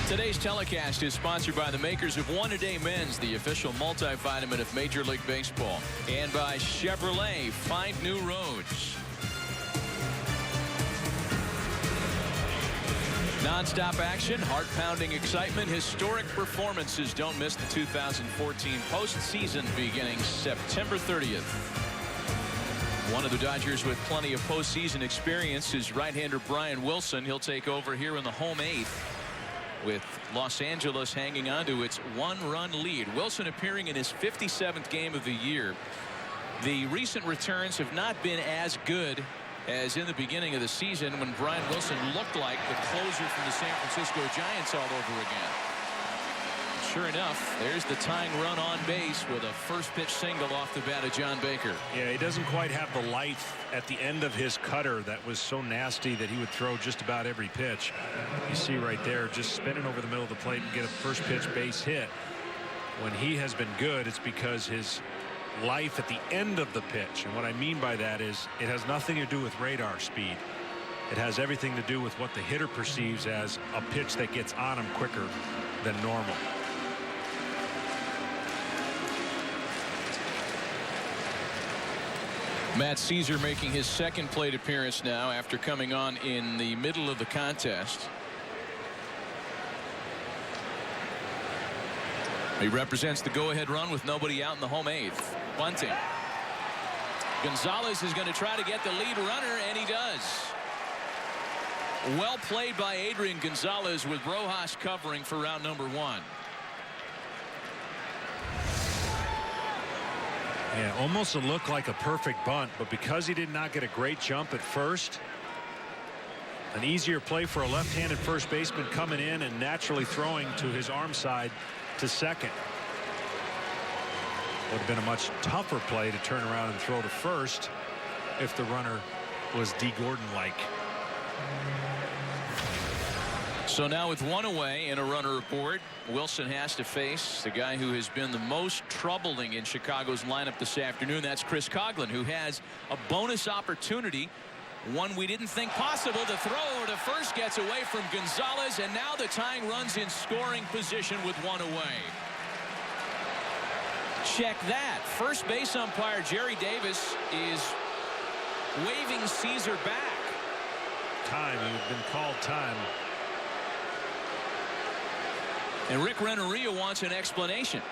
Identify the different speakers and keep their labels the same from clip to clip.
Speaker 1: Today's telecast is sponsored by the makers of One A Day Men's, the official multivitamin of Major League Baseball, and by Chevrolet. Find new roads. Non-stop action, heart-pounding excitement, historic performances. Don't miss the 2014 postseason beginning September 30th. One of the Dodgers with plenty of postseason experience is right-hander Brian Wilson. He'll take over here in the home eighth, with Los Angeles hanging on to its one-run lead. Wilson appearing in his 57th game of the year. The recent returns have not been as good as in the beginning of the season, when Brian Wilson looked like the closer from the San Francisco Giants all over again. Sure enough, there's the tying run on base with a first pitch single off the bat of John Baker.
Speaker 2: Yeah, he doesn't quite have the life at the end of his cutter that was so nasty that he would throw just about every pitch. You see right there, just spinning over the middle of the plate and get a first pitch base hit. When he has been good, it's because his life at the end of the pitch. And what I mean by that is it has nothing to do with radar speed. It has everything to do with what the hitter perceives as a pitch that gets on him quicker than normal.
Speaker 1: Matt Caesar making his second plate appearance now after coming on in the middle of the contest. He represents the go-ahead run with nobody out in the home eighth. Bunting. Gonzalez is going to try to get the lead runner, and he does. Well played by Adrian Gonzalez, with Rojas covering for round number one.
Speaker 2: Yeah, almost a look like a perfect bunt, but because he did not get a great jump at first, an easier play for a left-handed first baseman coming in and naturally throwing to his arm side to second. Would have been a much tougher play to turn around and throw to first if the runner was D. Gordon-like.
Speaker 1: So now with one away and a runner aboard, Wilson has to face the guy who has been the most troubling in Chicago's lineup this afternoon. That's Chris Coghlan, who has a bonus opportunity, one we didn't think possible. The throw over to first gets away from Gonzalez, and now the tying run's in scoring position with one away. Check that. First base umpire Jerry Davis is waving Caesar back.
Speaker 2: Time. He had been called time.
Speaker 1: And Rick Renneria wants an explanation.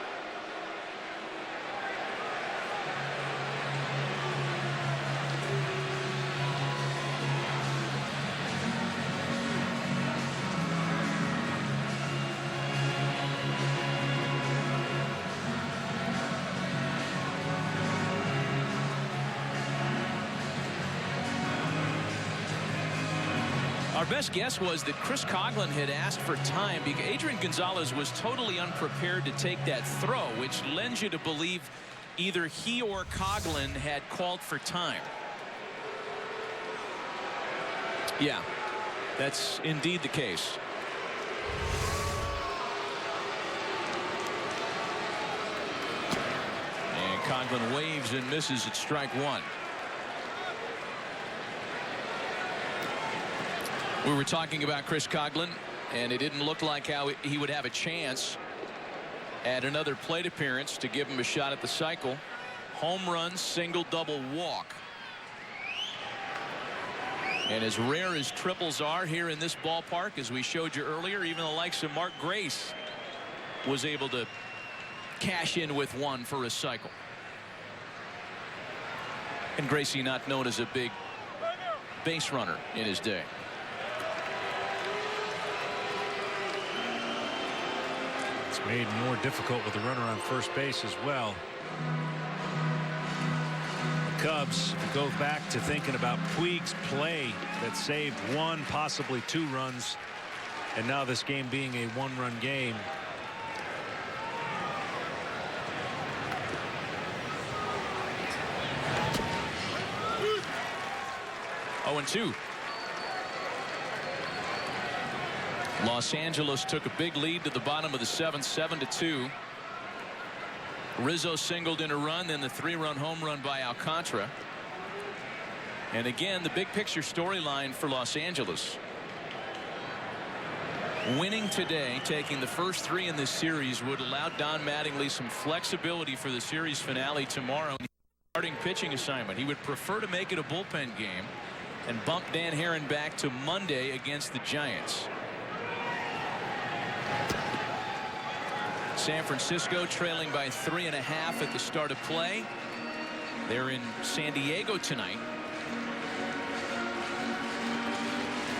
Speaker 1: Our best guess was that Chris Coghlan had asked for time because Adrian Gonzalez was totally unprepared to take that throw, which lends you to believe either he or Coghlan had called for time. Yeah, that's indeed the case. And Coghlan waves and misses at strike one. We were talking about Chris Coghlan, and it didn't look like how he would have a chance at another plate appearance to give him a shot at the cycle. Home run, single, double, walk. And as rare as triples are here in this ballpark, as we showed you earlier, even the likes of Mark Grace was able to cash in with one for a cycle. And Gracie not known as a big base runner in his day.
Speaker 2: Made more difficult with the runner on first base as well. The Cubs go back to thinking about Puig's play that saved one, possibly two runs, and now this game being a one-run game.
Speaker 1: Oh, and 2. Los Angeles took a big lead to the bottom of the 7th, 7-2. Rizzo singled in a run, then the 3-run home run by Alcantara. And again, the big picture storyline for Los Angeles Winning today, taking the first 3 in this series, would allow Don Mattingly some flexibility for the series finale tomorrow. Starting pitching assignment. He would prefer to make it a bullpen game and bump Dan Herron back to Monday against the Giants. San Francisco trailing by 3.5 at the start of play. They're in San Diego tonight.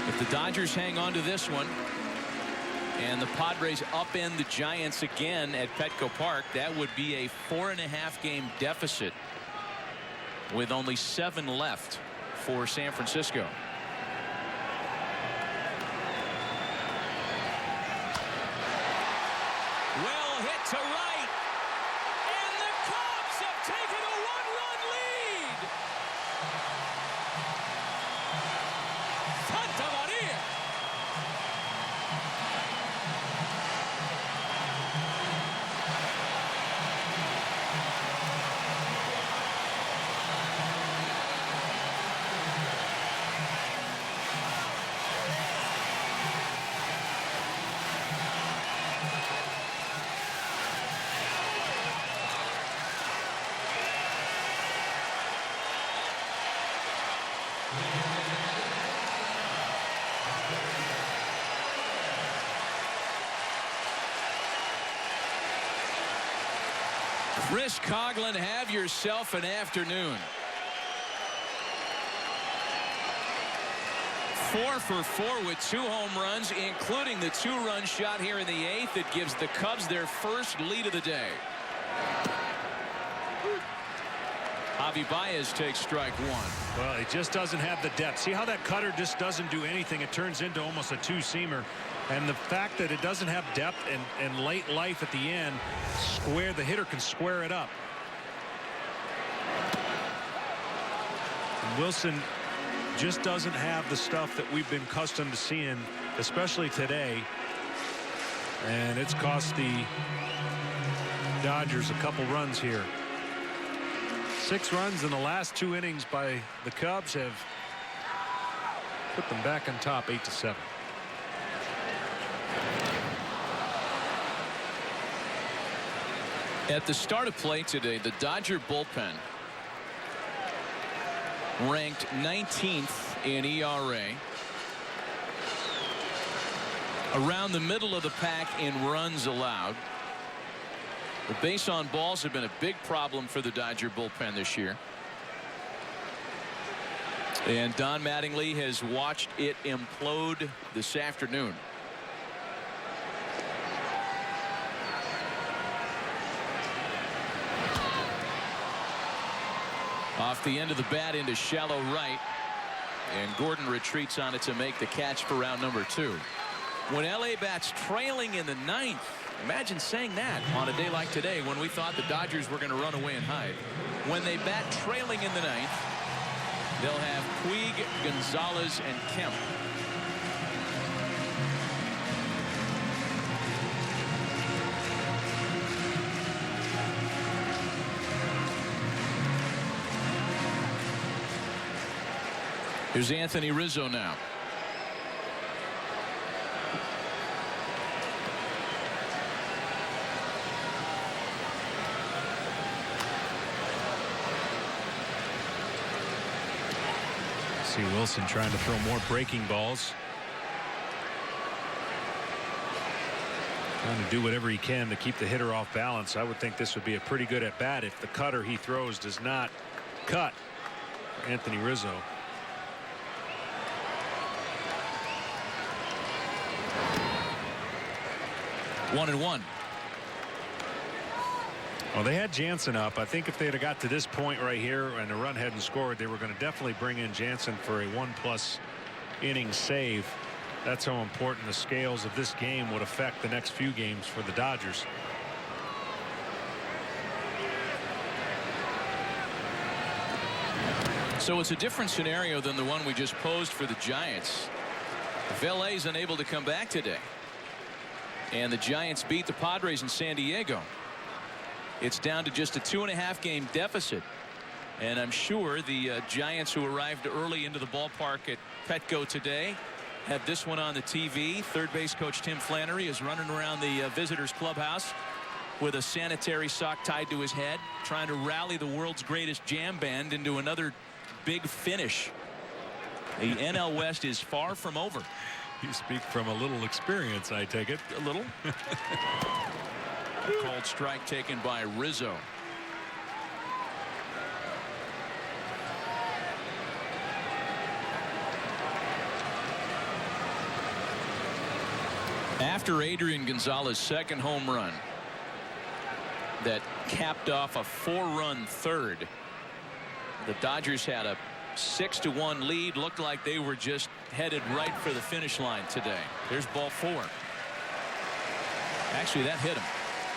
Speaker 1: If the Dodgers hang on to this one and the Padres upend the Giants again at Petco Park, that would be a 4.5 game deficit with only 7 left for San Francisco. Well hit to right, and the Cubs have taken a 1-run lead. Santa Maria. Chris Coughlin, have yourself an afternoon. 4 for 4 with 2 home runs, including the 2-run shot here in the 8th that gives the Cubs their first lead of the day. Javi Baez takes strike 1.
Speaker 2: Well, he just doesn't have the depth. See how that cutter just doesn't do anything. It turns into almost a 2-seamer. And the fact that it doesn't have depth and late life at the end, the hitter can square it up. And Wilson just doesn't have the stuff that we've been accustomed to seeing, especially today. And it's cost the Dodgers a couple runs here. 6 runs in the last 2 innings by the Cubs have put them back on top 8-7.
Speaker 1: At the start of play today, the Dodger bullpen ranked 19th in ERA, around the middle of the pack in runs allowed. The base on balls have been a big problem for the Dodger bullpen this year. And Don Mattingly has watched it implode this afternoon. Off the end of the bat into shallow right, and Gordon retreats on it to make the catch for round number 2. When LA bats trailing in the 9th, imagine saying that on a day like today when we thought the Dodgers were going to run away and hide. When they bat trailing in the 9th, they'll have Puig, Gonzalez, and Kemp. Here's Anthony Rizzo now.
Speaker 2: See Wilson trying to throw more breaking balls. Trying to do whatever he can to keep the hitter off balance. I would think this would be a pretty good at bat if the cutter he throws does not cut Anthony Rizzo.
Speaker 1: 1-1.
Speaker 2: Well, they had Jansen up. I think if they'd have got to this point right here and the run hadn't scored, they were going to definitely bring in Jansen for a 1+ inning save. That's how important the scales of this game would affect the next few games for the Dodgers.
Speaker 1: So it's a different scenario than the one we just posed for the Giants. If LA is unable to come back today and the Giants beat the Padres in San Diego, it's down to just a 2.5 game deficit. And I'm sure the Giants, who arrived early into the ballpark at Petco today, had this one on the TV. Third base coach Tim Flannery is running around the visitors clubhouse with a sanitary sock tied to his head, trying to rally the world's greatest jam band into another big finish. The NL West is far from over.
Speaker 2: You speak from a little experience, I take it.
Speaker 1: A little. Called strike taken by Rizzo. After Adrian Gonzalez's second home run that capped off a 4-run third, the Dodgers had a 6-1 lead. Looked like they were just headed right for the finish line today. There's ball 4. Actually, that hit him.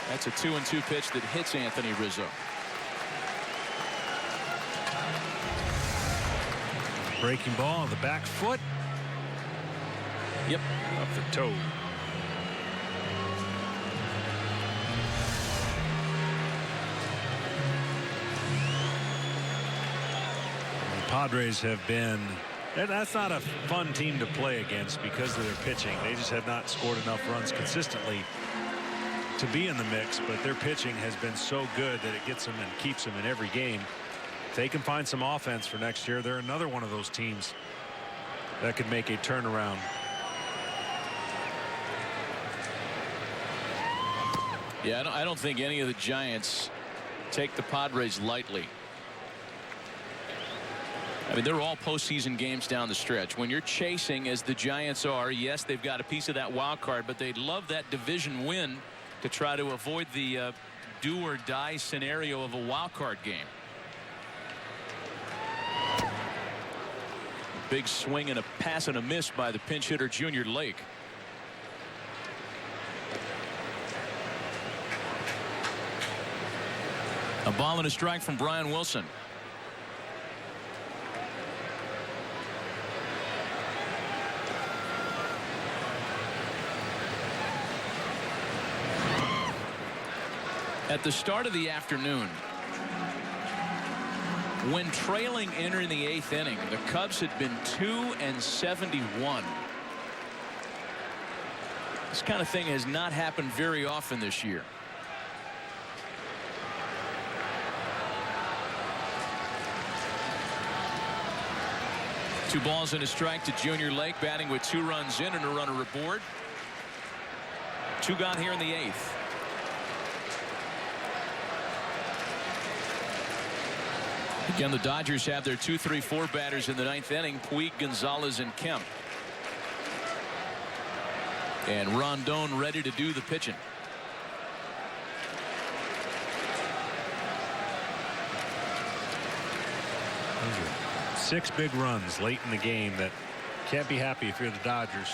Speaker 1: That's a 2-2 pitch that hits Anthony Rizzo.
Speaker 2: Breaking ball on the back foot.
Speaker 1: Yep.
Speaker 2: Up the toe. Padres have been, that's not a fun team to play against because of their pitching. They just have not scored enough runs consistently to be in the mix, but their pitching has been so good that it gets them and keeps them in every game. If they can find some offense for next year, they're another one of those teams that could make a turnaround.
Speaker 1: Yeah, I don't think any of the Giants take the Padres lightly. I mean, they're all postseason games down the stretch. When you're chasing, as the Giants are, yes, they've got a piece of that wild card, but they'd love that division win to try to avoid the do or die scenario of a wild card game. Big swing and a pass and a miss by the pinch hitter Junior Lake. A ball and a strike from Brian Wilson. At the start of the afternoon, when trailing entering the 8th inning, the Cubs had been 2-71. This kind of thing has not happened very often this year. Two balls and a strike to Junior Lake, batting with 2 runs in and a runner aboard. 2 gone here in the 8th. Again, the Dodgers have their 2, 3, 4 batters in the 9th inning. Puig, Gonzalez, and Kemp. And Rondon ready to do the pitching.
Speaker 2: Those are 6 big runs late in the game that can't be happy if you're the Dodgers.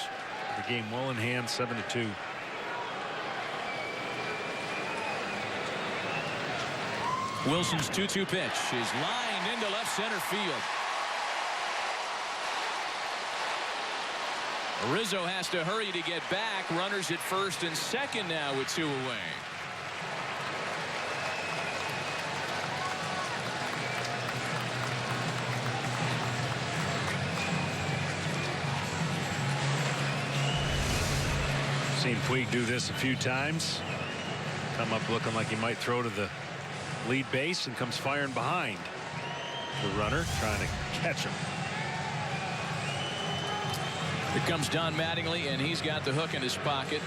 Speaker 2: The game well in hand, 7-2.
Speaker 1: Wilson's 2-2 pitch is lined into left center field. Rizzo has to hurry to get back. Runners at first and second now with 2 away.
Speaker 2: Seen Puig do this a few times. Come up looking like he might throw to the lead base and comes firing behind the runner, trying to catch him.
Speaker 1: Here comes Don Mattingly, and he's got the hook in his pocket.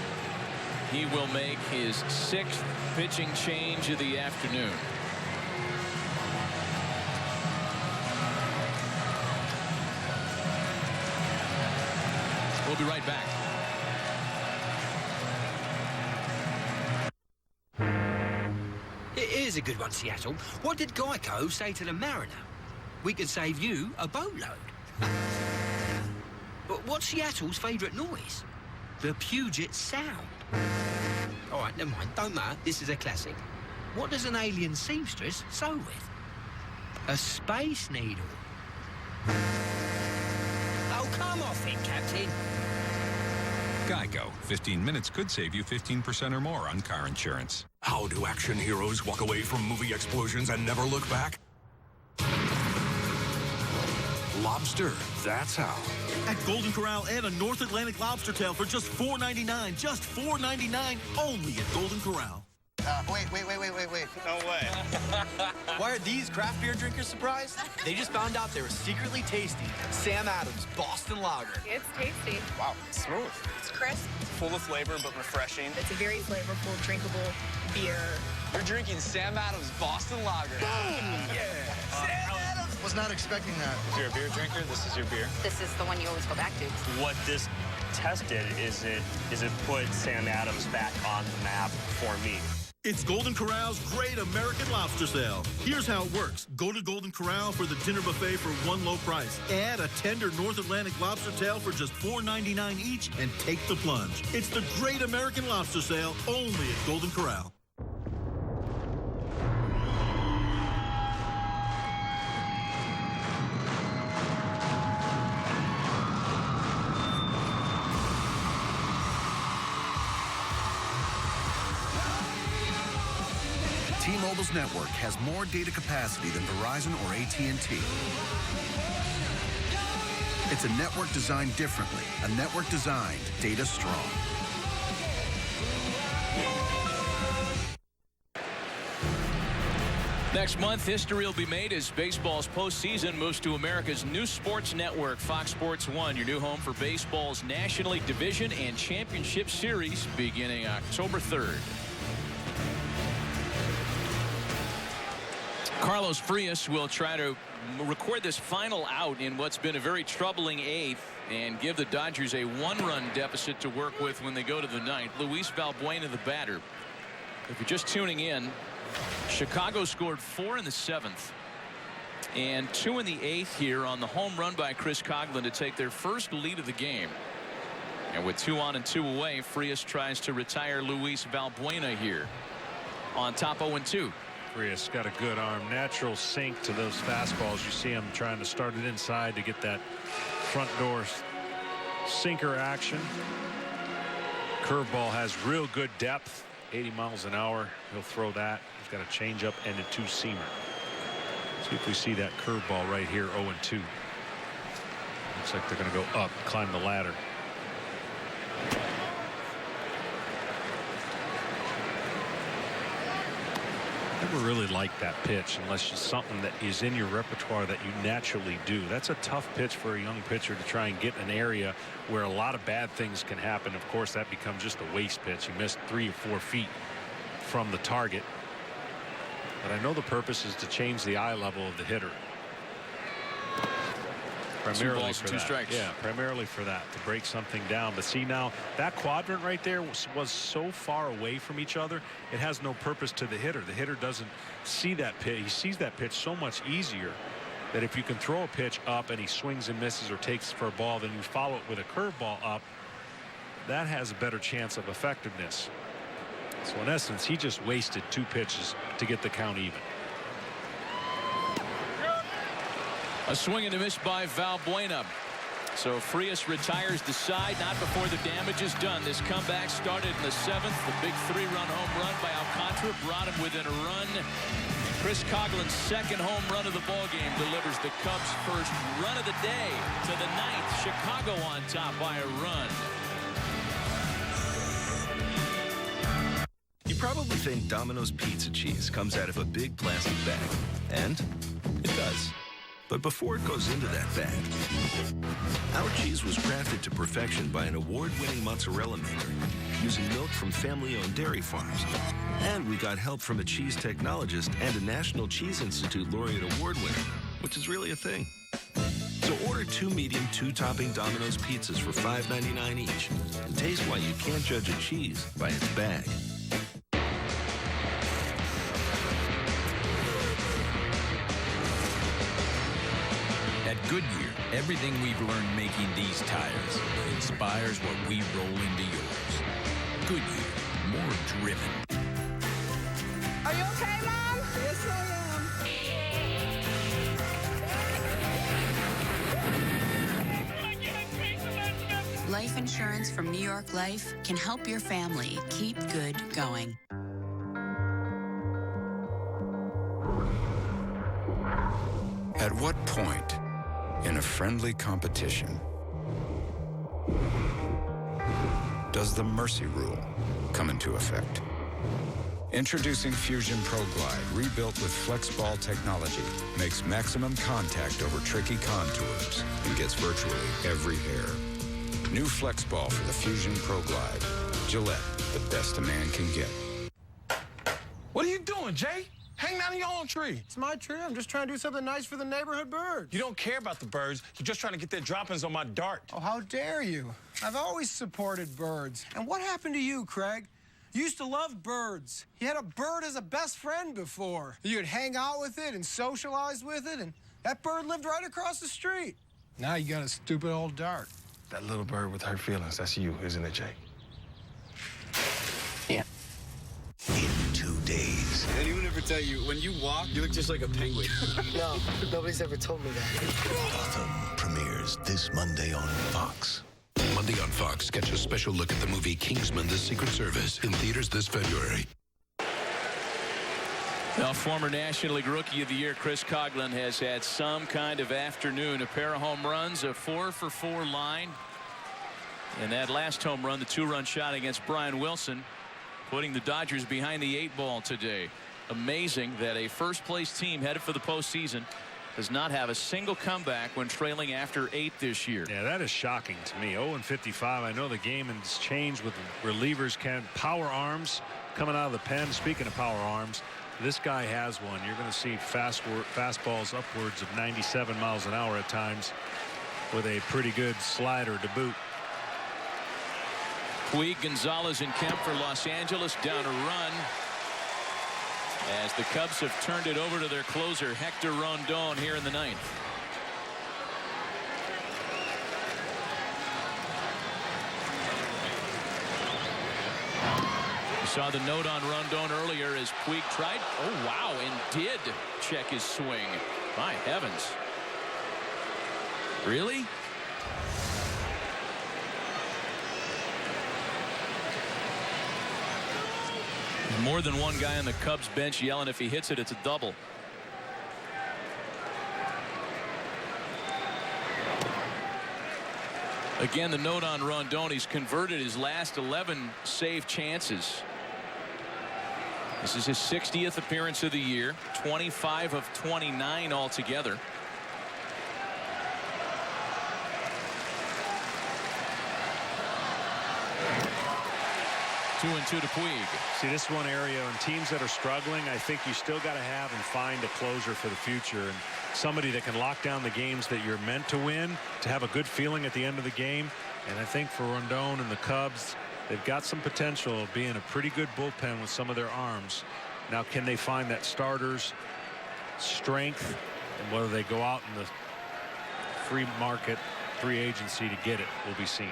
Speaker 1: He will make his 6th pitching change of the afternoon. We'll be right back.
Speaker 3: Here's a good one, Seattle. What did Geico say to the Mariner? We could save you a boatload. But what's Seattle's favourite noise? The Puget Sound. All right, never mind. Don't matter. This is a classic. What does an alien seamstress sew with? A space needle. Oh, come off it, Captain.
Speaker 4: Geico. 15 minutes could save you 15% or more on car insurance.
Speaker 5: How do action heroes walk away from movie explosions and never look back? Lobster, that's how.
Speaker 6: At Golden Corral, add a North Atlantic lobster tail for just $4.99. Just $4.99 only at Golden Corral.
Speaker 7: Wait. No way. Why are these craft beer drinkers surprised? They just found out they were secretly tasting Sam Adams Boston Lager.
Speaker 8: It's tasty.
Speaker 7: Wow, it's smooth.
Speaker 8: It's crisp.
Speaker 7: Full of flavor, but refreshing.
Speaker 8: It's a very flavorful, drinkable beer.
Speaker 7: You're drinking Sam Adams Boston Lager. Boom! Yeah. Sam Adams!
Speaker 9: Was not expecting that.
Speaker 10: If you're a beer drinker, this is your beer.
Speaker 8: This is the one you always go back to.
Speaker 10: What this tested is it put Sam Adams back on the map for me.
Speaker 6: It's Golden Corral's Great American Lobster Sale. Here's how it works. Go to Golden Corral for the dinner buffet for one low price. Add a tender North Atlantic lobster tail for just $4.99 each and take the plunge. It's the Great American Lobster Sale only at Golden Corral.
Speaker 11: T-Mobile's network has more data capacity than Verizon or AT&T. It's a network designed differently, a network designed data strong.
Speaker 1: Next month, history will be made as baseball's postseason moves to America's new sports network, Fox Sports 1, your new home for baseball's National League Division and Championship Series beginning October 3rd. Carlos Frias will try to record this final out in what's been a very troubling eighth and give the Dodgers a one-run deficit to work with when they go to the ninth. Luis Valbuena, the batter. If you're just tuning in, Chicago scored 4 in the 7th and 2 in the 8th here on the home run by Chris Coghlan to take their first lead of the game. And with 2 on and 2 away, Frias tries to retire Luis Valbuena here on top 0-2.
Speaker 2: Frias got a good arm, natural sink to those fastballs. You see him trying to start it inside to get that front door sinker action. Curveball has real good depth, 80 miles an hour. He'll throw that. He's got a changeup and a two-seamer. See if we see that curveball right here, 0-2. Looks like they're going to go up, climb the ladder. Never really like that pitch unless it's something that is in your repertoire that you naturally do. That's a tough pitch for a young pitcher to try and get an area where a lot of bad things can happen. Of course, that becomes just a waste pitch. He missed 3 or 4 feet from the target. But I know the purpose is to change the eye level of the hitter. Primarily for 2 strikes. Yeah, primarily for that, to break something down. But see, now that quadrant right there was so far away from each other, it has no purpose to the hitter. The hitter doesn't see that pitch. He sees that pitch so much easier that if you can throw a pitch up and he swings and misses or takes for a ball, then you follow it with a curveball up, that has a better chance of effectiveness. So in essence, he just wasted 2 pitches to get the count even.
Speaker 1: A swing and a miss by Valbuena. So Frias retires the side, not before the damage is done. This comeback started in the 7th. The big 3-run home run by Alcantara brought him within a run. Chris Coghlan's 2nd home run of the ballgame delivers the Cubs' first run of the day to the 9th. Chicago on top by a run.
Speaker 12: You probably think Domino's pizza cheese comes out of a big plastic bag. And it does. But before it goes into that bag, our cheese was crafted to perfection by an award-winning mozzarella maker using milk from family-owned dairy farms. And we got help from a cheese technologist and a National Cheese Institute laureate award winner, which is really a thing. So order 2 medium, 2-topping Domino's pizzas for $5.99 each and taste why you can't judge a cheese by its bag.
Speaker 13: At Goodyear, everything we've learned making these tires inspires what we roll into yours. Goodyear, more driven.
Speaker 8: Are you okay, Mom? Yes,
Speaker 14: I am. Life insurance from New York Life can help your family keep good going.
Speaker 15: At what point in a friendly competition
Speaker 9: Does the mercy rule come into effect? Introducing Fusion Pro Glide, rebuilt with FlexBall technology, makes maximum contact over tricky contours and gets virtually every hair. New FlexBall for the Fusion Pro Glide. Gillette, the best a man can get.
Speaker 15: What are you doing, Jay? Hang down your own tree. It's my tree. I'm just trying to do something nice for the neighborhood birds. You don't care about the birds. You're just trying to get their droppings on my dart. Oh, how dare you? I've always supported birds. And what happened to you, Craig? You used to love birds. You had a bird as a best friend before. You'd hang out with it and socialize with it, and that bird lived right across the street. Now you got a stupid old dart. That little bird with her feelings, that's you, isn't it, Jay? Yeah.
Speaker 16: In 2 days. Anyone ever tell you, when you walk, you look just like a penguin?
Speaker 17: No, nobody's ever told me that.
Speaker 16: Gotham premieres this Monday on Fox.
Speaker 18: Monday on Fox, catch a special look at the movie Kingsman: The Secret Service in theaters this February.
Speaker 1: Well, former National League Rookie of the Year Chris Coghlan has had some kind of afternoon. A pair of home runs, a 4-for-4 line. And that last home run, the 2-run shot against Brian Wilson, putting the Dodgers behind the 8-ball today. Amazing that a first-place team headed for the postseason does not have a single comeback when trailing after 8 this year.
Speaker 2: Yeah, that is shocking to me. 0-55. I know the game has changed with relievers power arms coming out of the pen. Speaking of power arms, this guy has one. You're going to see fastballs upwards of 97 miles an hour at times with a pretty good slider to boot.
Speaker 1: Puig, Gonzalez, and Kemp for Los Angeles down a run as the Cubs have turned it over to their closer Hector Rondon here in the 9th. We saw the note on Rondon earlier as Puig tried, oh wow, and did check his swing. My heavens. Really? More than one guy on the Cubs bench yelling if he hits it, it's a double. Again, the note on Rondon, he's converted his last 11 save chances. This is his 60th appearance of the year, 25 of 29 altogether. Two and two to Puig.
Speaker 2: See, this one area and teams that are struggling, I think you still got to have and find a closer for the future and somebody that can lock down the games that you're meant to win, to have a good feeling at the end of the game. And I think for Rondon and the Cubs, they've got some potential of being a pretty good bullpen with some of their arms. Now, can they find that starter's strength, and whether they go out in the free market, free agency to get it will be seen.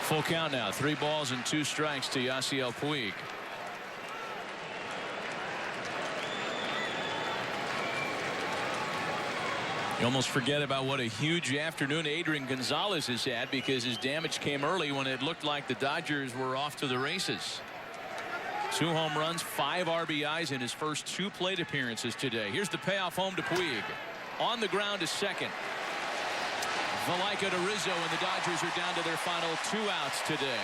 Speaker 1: Full count now. 3 balls and 2 strikes to Yasiel Puig. You almost forget about what a huge afternoon Adrian Gonzalez has had because his damage came early when it looked like the Dodgers were off to the races. 2 home runs, 5 RBIs in his first 2 plate appearances today. Here's the payoff home to Puig. On the ground to second. Slyke to Rizzo, and the Dodgers are down to their final 2 outs today.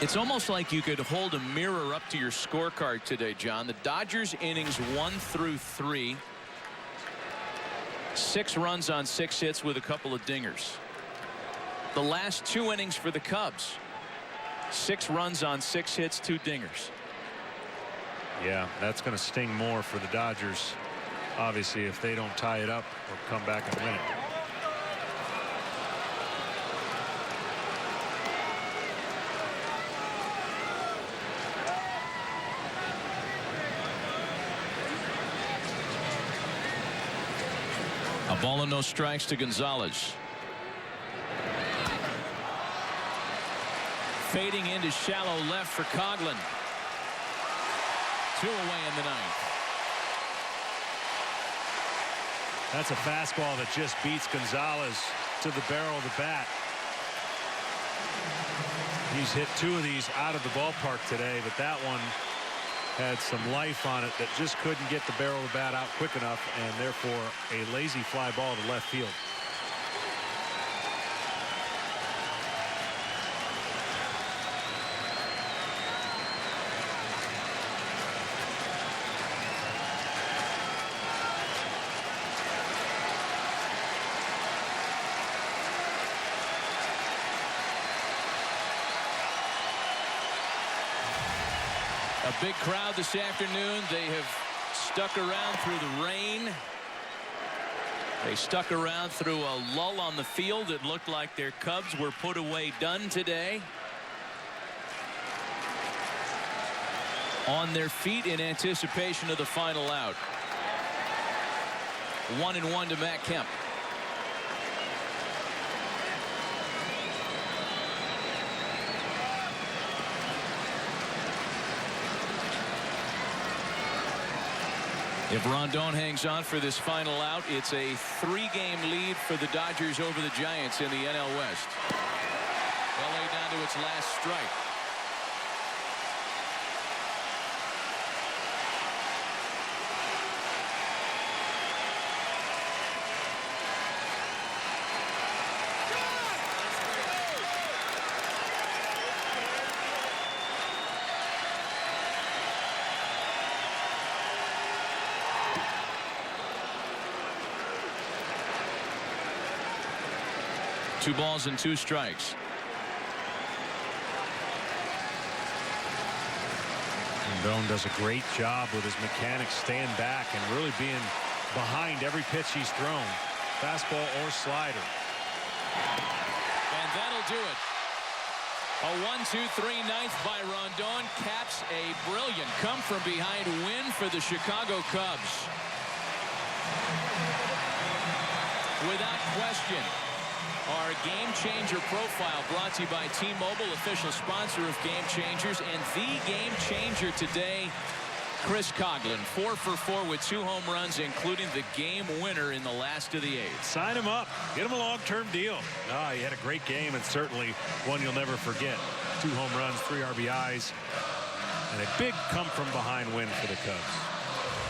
Speaker 1: It's almost like you could hold a mirror up to your scorecard today, John. The Dodgers innings 1 through 3. 6 runs on 6 hits with a couple of dingers. The last 2 innings for the Cubs. 6 runs on 6 hits, 2 dingers.
Speaker 2: Yeah, that's going to sting more for the Dodgers, obviously, if they don't tie it up or come back and win it.
Speaker 1: A ball and no strikes to Gonzalez. Fading into shallow left for Coghlan. 2 away in the 9th.
Speaker 2: That's a fastball that just beats Gonzalez to the barrel of the bat. He's hit 2 of these out of the ballpark today, but that one had some life on it that just couldn't get the barrel of the bat out quick enough, and therefore a lazy fly ball to left field.
Speaker 1: A big crowd this afternoon. They have stuck around through the rain. They stuck around through a lull on the field. It looked like their Cubs were put away done today. On their feet in anticipation of the final out. 1-1 to Matt Kemp. If Rondon hangs on for this final out, it's a 3-game lead for the Dodgers over the Giants in the NL West. LA down to its last strike. Two balls and 2 strikes.
Speaker 2: Rondon does a great job with his mechanics staying back and really being behind every pitch he's thrown, fastball or slider.
Speaker 1: And that'll do it. A 1-2-3 ninth by Rondon caps a brilliant come from behind win for the Chicago Cubs. Without question, our Game Changer profile brought to you by T-Mobile, official sponsor of Game Changers, and the Game Changer today, Chris Coghlan, 4 for 4 with 2 home runs, including the game winner in the last of the 8th.
Speaker 2: Sign him up. Get him a long-term deal. He had a great game and certainly one you'll never forget. 2 home runs, 3 RBIs, and a big come-from-behind win for the Cubs.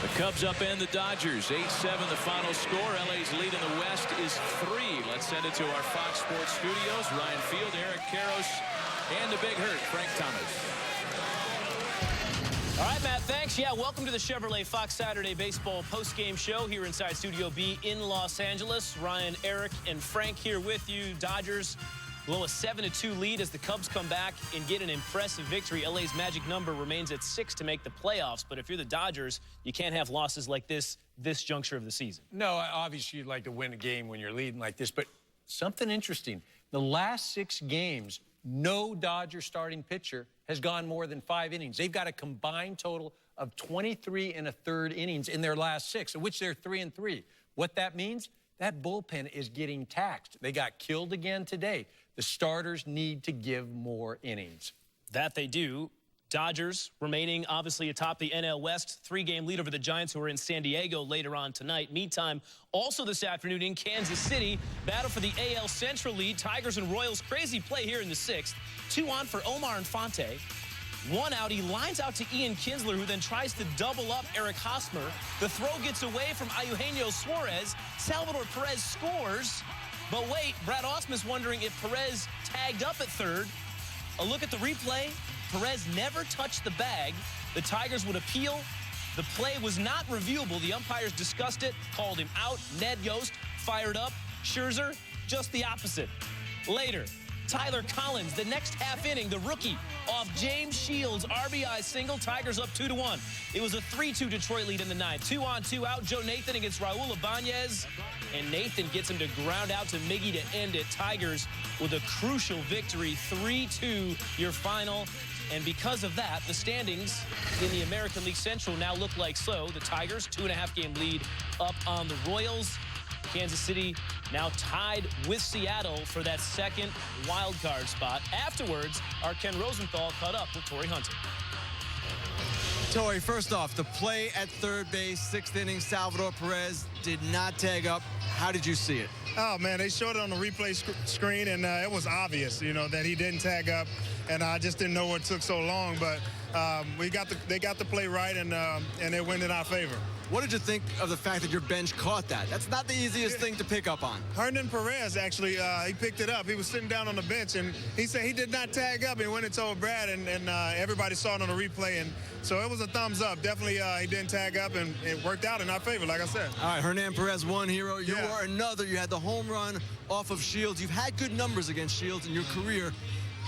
Speaker 1: The Cubs upend the Dodgers 8-7 the final score. LA's lead in the West is 3. Let's send it to our Fox Sports studios. Ryan Field, Eric Karros, and the Big Hurt, Frank Thomas.
Speaker 19: All right, Matt, thanks. Yeah, welcome to the Chevrolet Fox Saturday Baseball postgame show here inside Studio B in Los Angeles. Ryan, Eric, and Frank here with you. Dodgers blow a 7-2 lead as the Cubs come back and get an impressive victory. LA's magic number remains at 6 to make the playoffs, but if you're the Dodgers, you can't have losses like this juncture of the season.
Speaker 20: No, obviously you'd like to win a game when you're leading like this, but something interesting. The last 6 games, no Dodger starting pitcher has gone more than 5 innings. They've got a combined total of 23 1/3 innings in their last 6, of which they're 3-3. What that means? That bullpen is getting taxed. They got killed again today. The starters need to give more innings.
Speaker 19: That they do. Dodgers remaining obviously atop the NL West, 3-game lead over the Giants, who are in San Diego later on tonight. Meantime, also this afternoon in Kansas City, battle for the AL Central lead. Tigers and Royals, crazy play here in the 6th. 2 on for Omar Infante. 1 out, he lines out to Ian Kinsler, who then tries to double up Eric Hosmer. The throw gets away from Eugenio Suarez. Salvador Perez scores. But wait, Brad Ausmus wondering if Perez tagged up at 3rd. A look at the replay. Perez never touched the bag. The Tigers would appeal. The play was not reviewable. The umpires discussed it, called him out. Ned Yost fired up. Scherzer, just the opposite. Later, Tyler Collins, the next half inning, the rookie, off James Shields' RBI single. Tigers up 2-1. It was a 3-2 Detroit lead in the 9th. 2 on, 2 out. Joe Nathan against Raul Ibanez. And Nathan gets him to ground out to Miggy to end it. Tigers with a crucial victory, 3-2 your final. And because of that, the standings in the American League Central now look like so. The Tigers, 2.5-game lead up on the Royals. Kansas City now tied with Seattle for that 2nd wild card spot. Afterwards, our Ken Rosenthal caught up with Torrey Hunter.
Speaker 21: Torrey, first off, the play at 3rd base, 6th inning, Salvador Perez did not tag up. How did you see it?
Speaker 22: Oh, man, they showed it on the replay screen, and it was obvious, that he didn't tag up.
Speaker 3: and I just didn't know what took so long. But they got the play right, and it went in our favor.
Speaker 21: What did you think of the fact that your bench caught that? That's not the easiest thing to pick up on.
Speaker 3: Hernan Perez, actually, he picked it up. He was sitting down on the bench, and he said he did not tag up. He went and told Brad, and everybody saw it on the replay. And so it was a thumbs up. Definitely, he didn't tag up, and it worked out in our favor, like I said.
Speaker 21: All right, Hernan Perez, one hero. You are another. You had the home run off of Shields. You've had good numbers against Shields in your career.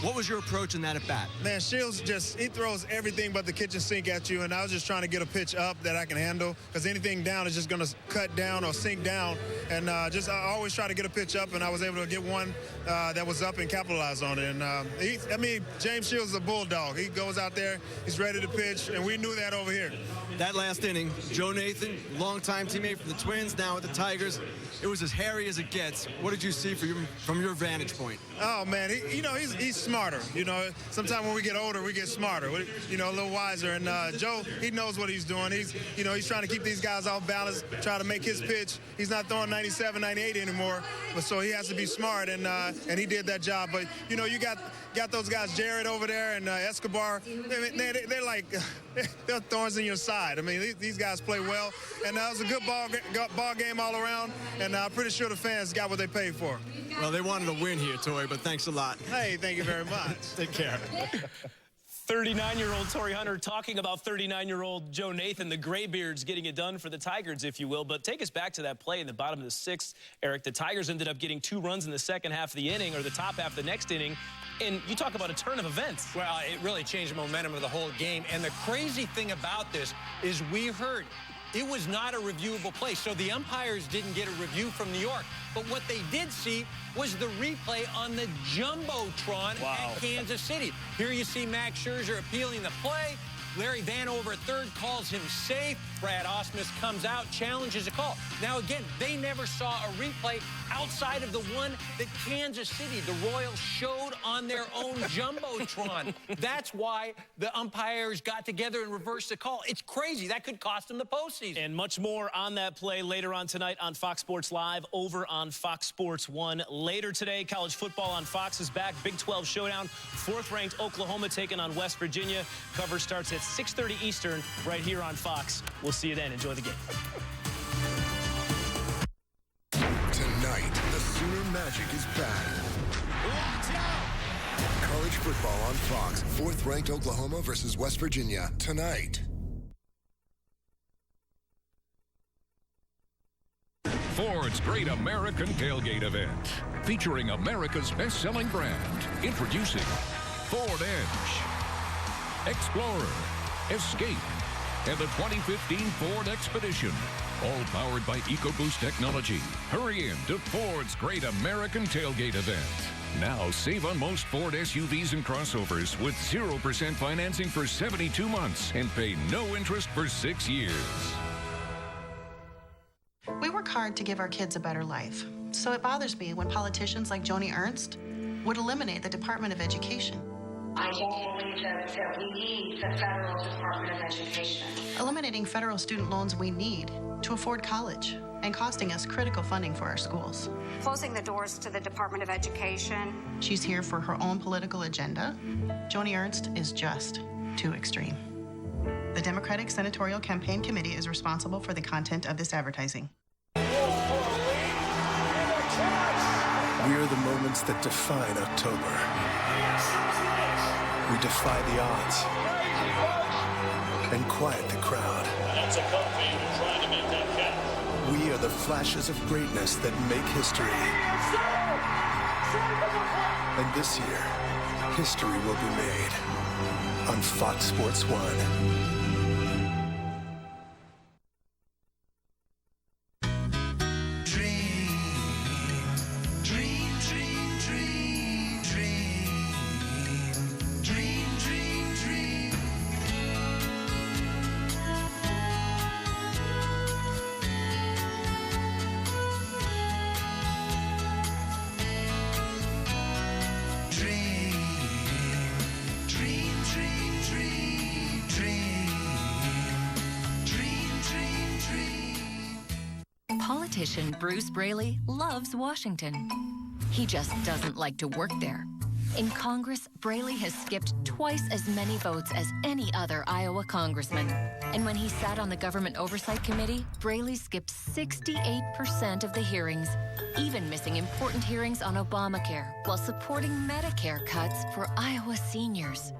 Speaker 21: What was your approach in that at bat?
Speaker 3: Man, Shields he throws everything but the kitchen sink at you, and I was just trying to get a pitch up that I can handle, because anything down is just going to cut down or sink down. And I always try to get a pitch up, and I was able to get one that was up and capitalize on it. And James Shields is a bulldog. He goes out there, he's ready to pitch, and we knew that over here.
Speaker 21: That last inning, Joe Nathan, longtime teammate from the Twins, now with the Tigers, it was as hairy as it gets. What did you see from your vantage point?
Speaker 3: Oh, man, he's smarter. Sometimes when we get older, we get smarter, a little wiser. And Joe, he knows what he's doing. He's trying to keep these guys off balance, try to make his pitch. He's not throwing 97, 98 anymore, but so he has to be smart, and he did that job. But, you got those guys, Jared over there and Escobar. They're like, they're thorns in your side. I mean, these guys play well, and that was a good ball game all around, and I'm pretty sure the fans got what they paid for.
Speaker 21: Well, they wanted to win here, Torrey, but thanks a lot.
Speaker 3: Hey, thank you very much.
Speaker 21: Take care.
Speaker 19: 39-year-old Torrey Hunter talking about 39-year-old Joe Nathan, the Graybeards getting it done for the Tigers, if you will. But take us back to that play in the bottom of the sixth, Eric. The Tigers ended up getting 2 runs in the second half of the inning, or the top half of the next inning. And you talk about a turn of events.
Speaker 20: Well, it really changed the momentum of the whole game. And the crazy thing about this is we heard it was not a reviewable play. So the umpires didn't get a review from New York. But what they did see was the replay on the Jumbotron at Kansas City. Here you see Max Scherzer appealing the play. Larry Vanover at third calls him safe. Brad Ausmus comes out, challenges a call. Now, again, they never saw a replay outside of the one that Kansas City, the Royals, showed on their own Jumbotron. That's why the umpires got together and reversed the call. It's crazy. That could cost them the postseason.
Speaker 19: And much more on that play later on tonight on Fox Sports Live, over on Fox Sports 1. Later today, college football on Fox is back. Big 12 showdown. 4th-ranked Oklahoma taking on West Virginia. Cover starts at 6:30 Eastern right here on Fox. We'll see you then. Enjoy the game.
Speaker 18: Tonight, the Sooner Magic is back.
Speaker 1: Watch out!
Speaker 18: College football on Fox. 4th-ranked Oklahoma versus West Virginia tonight.
Speaker 22: Ford's Great American Tailgate Event, featuring America's best-selling brand. Introducing Ford Edge, Explorer, Escape, and the 2015 Ford Expedition, all powered by EcoBoost technology. Hurry in to Ford's Great American Tailgate Event. Now save on most Ford SUVs and crossovers with 0% financing for 72 months and pay no interest for 6 years.
Speaker 23: We work hard to give our kids a better life, so it bothers me when politicians like Joni Ernst would eliminate the Department of Education.
Speaker 24: I don't believe that we need the federal Department of Education.
Speaker 23: Eliminating federal student loans we need to afford college and costing us critical funding for our schools.
Speaker 24: Closing the doors to the Department of Education.
Speaker 23: She's here for her own political agenda. Joni Ernst is just too extreme. The Democratic Senatorial Campaign Committee is responsible for the content of this advertising.
Speaker 18: We are the moments that define October. We defy the odds and quiet the crowd.
Speaker 25: That's a Kemp trying to make that catch.
Speaker 18: We are the flashes of greatness that make history. And this year, history will be made on Fox Sports 1.
Speaker 26: Politician Bruce Braley loves Washington. He just doesn't like to work there.
Speaker 4: In Congress, Braley has skipped twice as many votes as any other Iowa congressman. And when he sat on the Government Oversight Committee, Braley skipped 68% of the hearings, even missing important hearings on Obamacare while supporting Medicare cuts for Iowa seniors.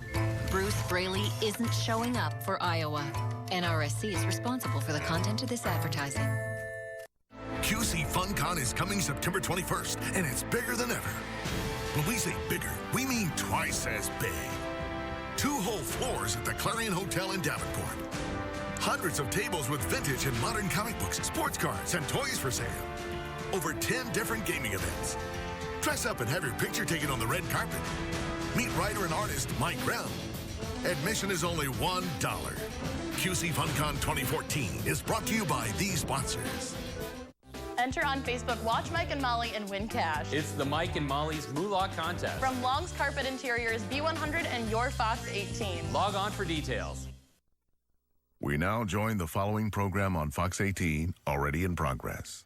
Speaker 4: Bruce Braley isn't showing up for Iowa. NRSC is responsible for the content of this advertising.
Speaker 5: QC FunCon is coming September 21st, and it's bigger than ever. When we say bigger, we mean twice as big. 2 whole floors at the Clarion Hotel in Davenport. Hundreds of tables with vintage and modern comic books, sports cards, and toys for sale. Over 10 different gaming events. Dress up and have your picture taken on the red carpet. Meet writer and artist Mike Grell. Admission is only $1. QC FunCon 2014 is brought to you by these sponsors.
Speaker 6: Enter on Facebook, watch Mike and Molly, and win cash.
Speaker 7: It's the Mike and Molly's Moolah Contest.
Speaker 6: From Long's Carpet Interiors, B100, and your Fox 18.
Speaker 7: Log on for details.
Speaker 5: We now join the following program on Fox 18, already in progress.